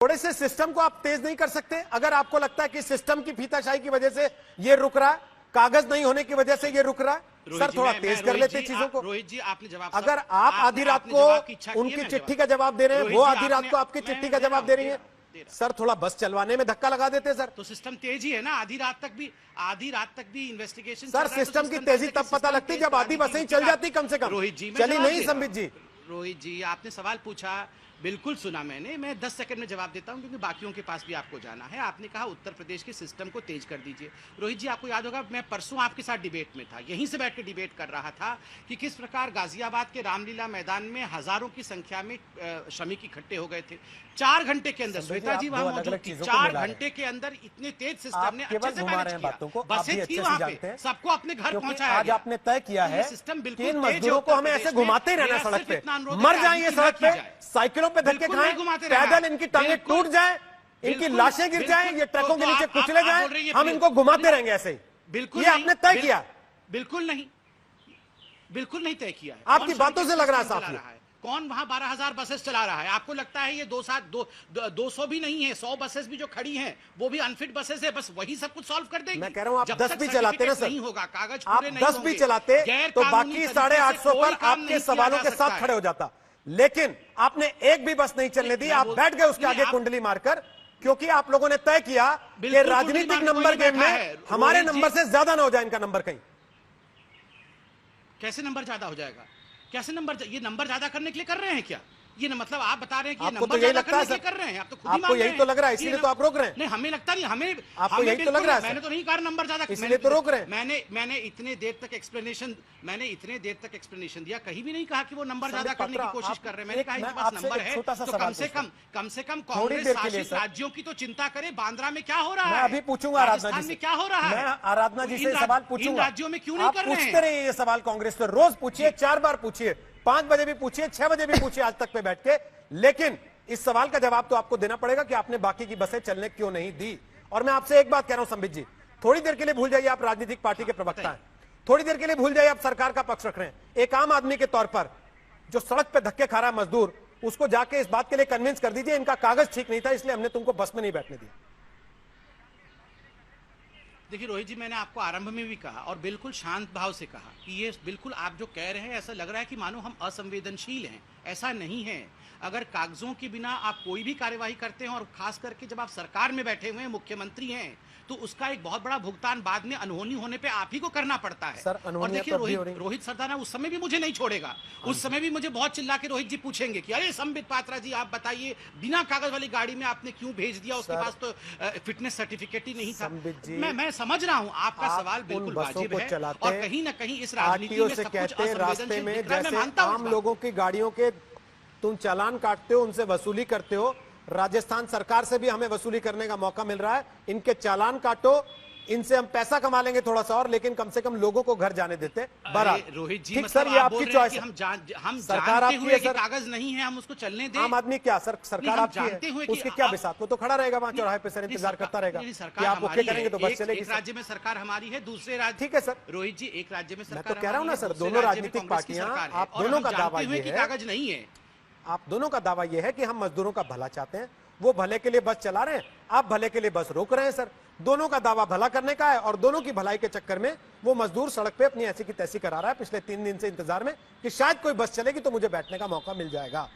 थोड़े से सिस्टम को आप तेज नहीं कर सकते? अगर आपको लगता है कि सिस्टम की फीताशाही की वजह से ये रुक रहा, कागज नहीं होने की वजह से ये रुक रहा, सर थोड़ा तेज कर लेते चीजों को। रोहित जी आपने जवाब, अगर आप आधी रात को उनकी चिट्ठी का जवाब दे रहे हैं, वो आधी रात को आपकी चिट्ठी का जवाब दे रही है, सर थोड़ा बस चलवाने में धक्का लगा देते सर। तो सिस्टम तेज ही है ना, आधी रात तक भी इन्वेस्टिगेशन सर। सिस्टम की तेजी तब पता लगती जब आधी बसें ही चल जाती कम से कम। रोहित जी चली नहीं संबित जी। रोहित जी आपने सवाल पूछा, बिल्कुल सुना मैंने, मैं 10 सेकंड में जवाब देता हूं क्योंकि बाकियों के पास भी आपको जाना है। आपने कहा उत्तर प्रदेश के सिस्टम को तेज कर दीजिए। रोहित जी आपको याद होगा मैं परसों आपके साथ डिबेट में था, यहीं से बैठ के डिबेट कर रहा था कि किस प्रकार गाजियाबाद के रामलीला मैदान में हजारों की संख्या में श्रमिक इकट्ठे हो गए थे 4 घंटे के अंदर। श्वेता जी वहां मौजूद थी, 4 घंटे के अंदर इतने तेज सिस्टम ने अच्छे से मैनेज किया, बसें थी वहां पे, सबको अपने घर पहुंचाया। आज आपने तय किया है सिस्टम कि इन मजदूरों को हमें ऐसे घुमाते ही रहना सड़क पे, मर जाएंगे सड़क पे, साइकिलों पे धक्के खाएं, पैदल इनकी टांगें टूट जाए, इनकी लाशें गिर जाएं, ये ट्रकों के नीचे कुचले जाएं, हम इनको घुमाते रहेंगे ऐसे ही। बिल्कुल ये आपने तय किया? बिल्कुल नहीं, बिल्कुल नहीं तय किया है। आपकी बातों से लग रहा है साफ। कौन वहां 12,000 बसेस चला रहा है? आपको लगता है ये 200 भी नहीं है, 100 बसेस भी जो खड़ी हैं वो भी अनफिट बसेस है, बस वही सब कुछ सॉल्व कर देंगे। मैं कह रहा हूं आप 10 भी चलाते ना सर, नहीं होगा, कागज आप 10 भी चलाते तो बाकी 850 पर आपके सवालों के साथ खड़े हो जाता। लेकिन आपने एक भी बस नहीं चलने दी, आप बैठ गए उसके आगे कुंडली मारकर, क्योंकि आप लोगों ने तय किया कि राजनीतिक नंबर गेम में हमारे नंबर से ज्यादा ना हो जाए इनका नंबर कहीं। कैसे नंबर ज्यादा हो जाएगा? कैसे नंबर? ये नंबर ज्यादा करने के लिए कर रहे हैं क्या? ये मतलब आप बता रहे हैं कि ये नंबर ज्यादा करने के लिए कर रहे हैं? आप तो खुद ही आपको यही तो लग रहा है, इसीलिए तो आप रोक रहे हैं। नहीं, हमें लगता नहीं, हमें आपको यही तो लग रहा है। मैंने तो नहीं कहा नंबर ज्यादा, इसलिए तो रोक रहे हैं। मैंने इतने देर तक एक्सप्लेनेशन दिया, कहीं भी नहीं कहा कि वो नंबर ज्यादा करने की कोशिश कर रहे हैं। मैंने कहा इनके पास नंबर है तो कम से कम कांग्रेस शासित राज्यों की तो चिंता करे। बांद्रा में क्या हो रहा है? मैं अभी पूछूंगा राजस्थान में क्या हो रहा है, मैं आराधना जी से सवाल पूछूंगा। राज्यों में क्यों नहीं कर रहे हैं? पूछते रहिए ये सवाल कांग्रेस से, रोज पूछिए, 4 बार पूछिए, 5 बजे भी पूछिए, 6 बजे भी पूछिए, आज तक पे बैठ के। लेकिन इस सवाल का जवाब तो आपको देना पड़ेगा कि आपने बाकी की बसें चलने क्यों नहीं दी। और मैं आपसे एक बात कह रहा हूं संबित जी, थोड़ी देर के लिए भूल जाइए आप राजनीतिक पार्टी के प्रवक्ता हैं, थोड़ी देर के लिए भूल जाइए आप सरकार का पक्ष रख रहे हैं। एक आम आदमी के तौर पर जो सड़क पे धक्के खा रहा है मजदूर, उसको जाके इस बात के लिए कन्विंस कर दीजिए इनका कागज ठीक नहीं था इसलिए हमने तुमको बस में नहीं बैठने दिया। देखिए रोहित जी, मैंने आपको आरंभ में भी कहा और बिल्कुल शांत भाव से कहा कि ये बिल्कुल आप जो कह रहे हैं ऐसा लग रहा है कि मानो हम असंवेदनशील हैं। ऐसा नहीं है। अगर कागजों के बिना आप कोई भी कार्यवाही करते हैं और खास करके जब आप सरकार में बैठे हुए हैं, मुख्यमंत्री हैं, तो उसका एक बहुत बड़ा भुगतान बाद में अनहोनी होने पे आप ही को करना पड़ता है। सर, और देखिए रोहित सरदाना उस समय भी मुझे नहीं छोड़ेगा, उस समय भी मुझे बहुत चिल्ला के रोहित जी पूछेंगे कि अरे संबित पात्रा जी आप बताइए बिना कागज वाली गाड़ी में आपने क्यों भेज दिया, उसके पास तो फिटनेस सर्टिफिकेट ही नहीं था। मैं समझ रहा हूँ आपका सवाल बिल्कुल वाजिब है और कहीं ना कहीं इस राजनीति में सब कुछ रास्ते में जैसे आम लोगों की गाड़ियों के तुम चालान काटते हो, उनसे वसूली करते हो, राजस्थान सरकार से भी हमें वसूली करने का मौका मिल रहा है। इनके चालान काटो, इनसे हम पैसा कमा लेंगे थोड़ा सा और, लेकिन कम से कम लोगों को घर जाने देते। रोहित जी, ठीक सर, ये आपकी चॉइस है। हम सरकार आपकी है सर, कागज नहीं है हम उसको चलने दें। आम आदमी क्या सर, सरकार आपकी है, उसके क्या बिसात, वो तो खड़ा रहेगा वहां चौराहे पे सर, इंतजार करता रहेगा कि आप ओके करेंगे तो बस चलेगी। एक राज्य में सरकार हमारी है, दूसरे राज्य, ठीक है सर रोहित जी, एक राज्य में सरकार, मैं तो कह रहा हूं ना सर, दोनों राजनीतिक पार्टियां, आप दोनों का दावा ये है, कागज नहीं है, आप दोनों का दावा यह है कि हम मजदूरों का भला चाहते हैं, वो भले के लिए बस चला रहे हैं, आप भले के लिए बस रोक रहे हैं सर। दोनों का दावा भला करने का है और दोनों की भलाई के चक्कर में वो मजदूर सड़क पे अपनी ऐसी की तैसी करा रहा है पिछले 3 दिन से इंतजार में कि शायद कोई बस चलेगी तो मुझे बैठने का मौका मिल जाएगा।